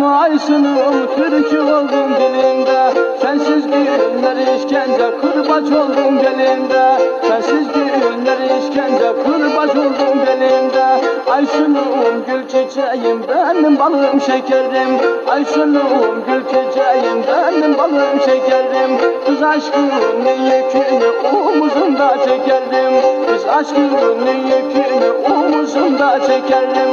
Aysunum, türkü oldum dilimde. Sensiz günler işkence, kırbaç oldum belimde. Sensiz günler işkence, kırbaç oldum belimde. Aysunum, gül çiçeğim, benim balım şekerim. Aysunum, gül çiçeğim, benim balım şekerim. Kız aşkının yükünü omuzumda çekerim. Kız aşkının yükünü omuzumda çekerim.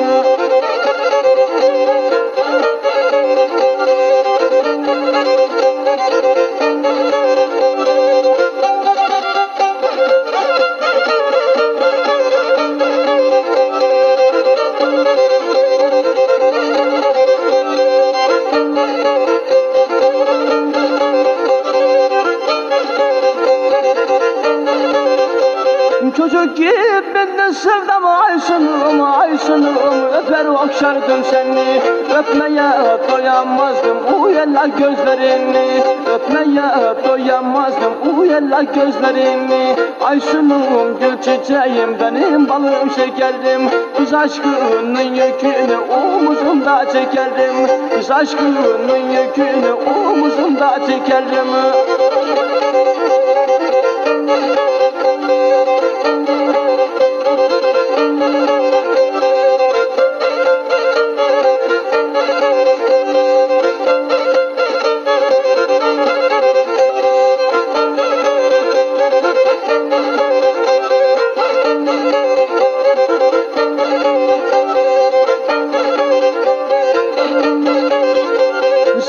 Çocuk gibi benden sevdam Aysunum, Aysunum. Öper okşardım seni, öpmeye doyamazdım uyela gözlerini. Öpmeye doyamazdım uyela gözlerini. Aysunum, gül çiçeğim, benim balım şekerim. Kız aşkının yükünü omuzumda çekerim. Kız aşkının yükünü omuzumda çekerim.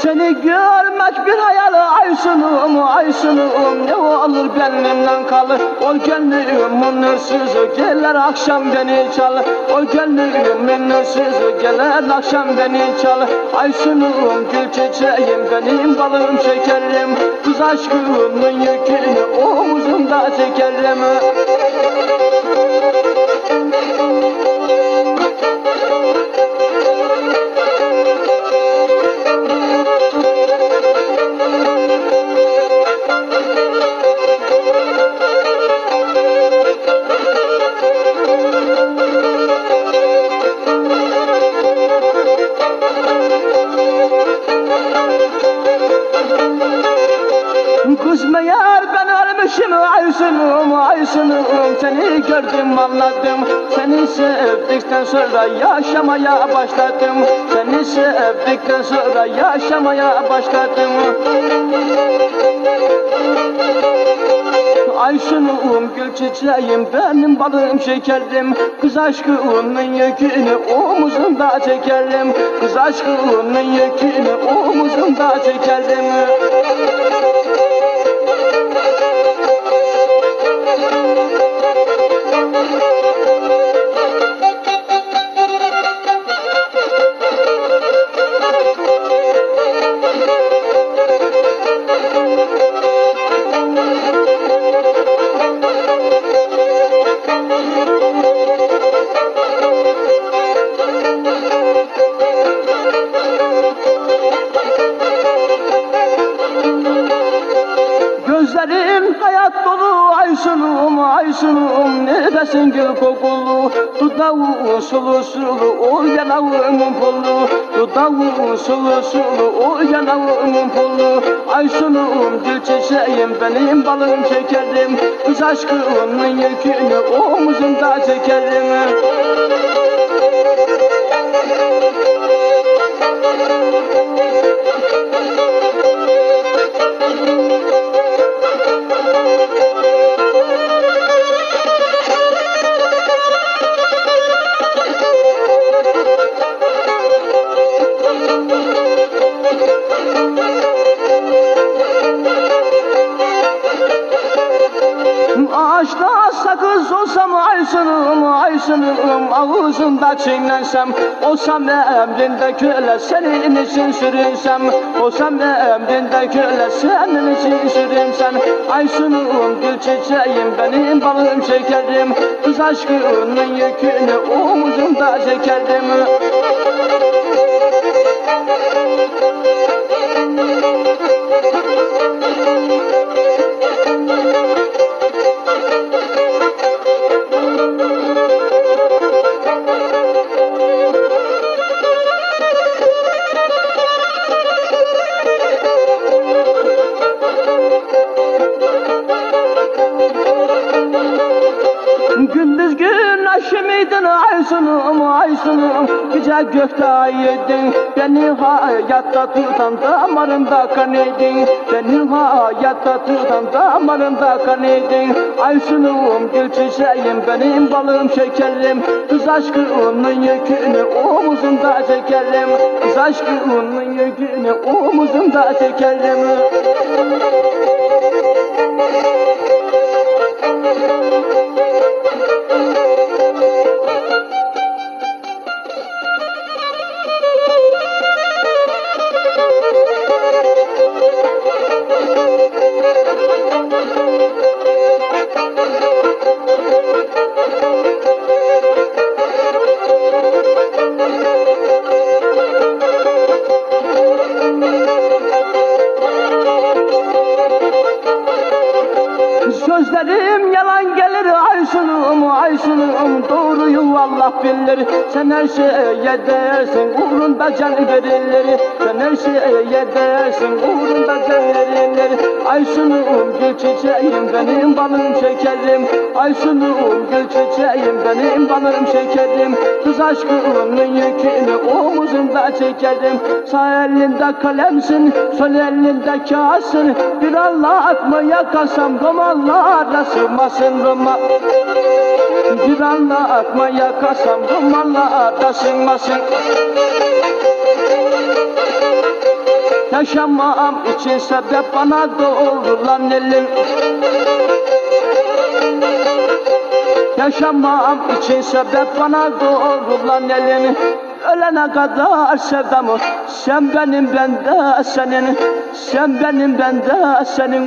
Seni görmek bir hayal Aysunum, Aysunum. Ne olur benimle kalır. O gönlümün hırsızı gelir akşam beni çalır. O gönlümün hırsızı gelir akşam beni çalır. Aysunum, gül çiçeğim, benim balım şekerim. Kız aşkının yükünü omuzumda çekerim. Kız meğer ben ölmüşüm Aysunum, Aysunum. Seni gördüm anladım. Seni sevdikten sonra yaşamaya başladım. Seni sevdikten sonra yaşamaya başladım. Aysunum, gül çiçeğim, benim balım şekerim. Kız aşkının yükünü omuzumda çekerim. Kız aşkının yükünü omuzumda çekerim. Gözlerin hayat dolu Aysunum, Aysunum. Neredesin gül kokulu, dudağın sulu sulu, o yanağımın pulu. Dudağın sulu sulu, o yanağımın pulu. Aysunum, gül çiçeğim, benim balım şekerim. Kız aşkının yükünü omuzumda çekerim. Ağaçta sakız olsam Aysunum, Aysunum. Ağzında çiğnensem, olsam emrinde köle, senin için sürünsem. Olsam emrinde köle, senin için sürünsem. Aysunum, gül çiçeğim, benim balım şekerim. Kız aşkının yükünü omuzumda çekerim. Aysunum gece gökte aydın. Beni hayatta tutan damarımda kan eydin. Beni hayatta tutan damarımda kan eydin. Aysunum gül çiçeğim benim balım şekerim. Kız aşkının yükünü omuzumda çekerim. Kız aşkının yükünü omuzumda çekerim. Sözlerim yalan gelir Aysunum doğruyu Allah bilir. Sen her şeye değersin uğrunda can verilir. Sen her şeye değersin uğrunda can verilir. Aysunum gül çiçeğim benim balım şekerim. Aysunum gül çiçeğim benim balım şekerim. Kız aşkının yükünü omuzumda çekerim. Sağ elinde kalemsin, sol elinde kağıtsın. Bir Allah atmaya kalsam romanlara sığmasın Roma. Bir Allah atmaya kalsam romanlara sığmasın. Yaşamam için sebep bana doğrulan elin. Yaşamam için sebep bana doğrulan elin. Ölene kadar sevdamı sen benim ben de senin. Sen benim ben de senin.